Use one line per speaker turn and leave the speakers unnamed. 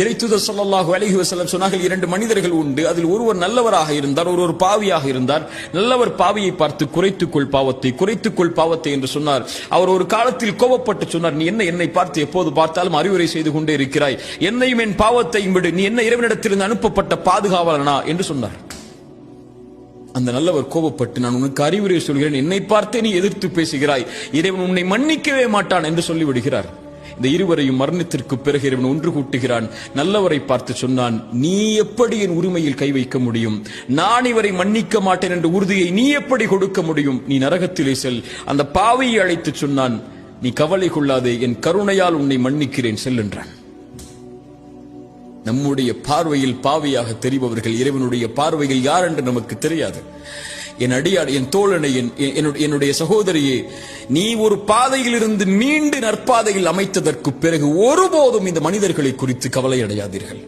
இறைத்தூதர் ஸல்லல்லாஹு அலைஹி வஸல்லம் சொன்னார்கள், இரண்டு மனிதர்கள் உண்டு, அதில் ஒருவர் நல்லவராக இருந்தார், ஒருவர் பாவியாக இருந்தார். நல்லவர் பாவியை பார்த்து குறைத்துக்கொள் பாவத்தை என்று சொன்னார். அவர் ஒரு காலத்தில் கோபப்பட்டு சொன்னார், நீ என்னை பார்த்து எப்போது பார்த்தாலும் அறிவுரை செய்து கொண்டே இருக்கிறாய், என்னையும் என் பாவத்தையும் விடு, நீ என்ன இறைவனிடத்திலிருந்து அனுப்பப்பட்ட பாதுகாவலனா என்று சொன்னார். அந்த நல்லவர் கோபப்பட்டு, நான் உனக்கு அறிவுரை சொல்கிறேன், என்னை பார்த்தே நீ எதிர்த்து பேசுகிறாய், இறைவன் உன்னை மன்னிக்கவே மாட்டான் என்று சொல்லிவிடுகிறார். இந்த இருவரையும் மரணத்திற்கு பிறகு இறைவன் ஒன்று கூட்டுகிறான். நல்லவரை பார்த்து சொன்னான், நீ எப்படி என் உரிமையில் கை வைக்க முடியும்? நான் இவரை மன்னிக்க மாட்டேன் என்ற உறுதியை நீ எப்படி கொடுக்க முடியும்? நீ நரகத்திலே செல். அந்த பாவியை அழைத்து சொன்னான், நீ கவலை கொள்ளாதே, என் கருணையால் உன்னை மன்னிக்கிறேன், செல் என்றான். நம்முடைய பார்வையில் பாவியாக தெரிபவர்கள் இறைவனுடைய பார்வையில் யார் என்று நமக்கு தெரியாது. என் அடியார், என் தோழனை, என்னுடைய சகோதரியே, நீ ஒரு பாதையில் இருந்து மீண்டு நற்பாதையில் அமைத்ததற்கு பிறகு ஒருபோதும் இந்த மனிதர்களை குறித்து கவலை அடையாதீர்கள்.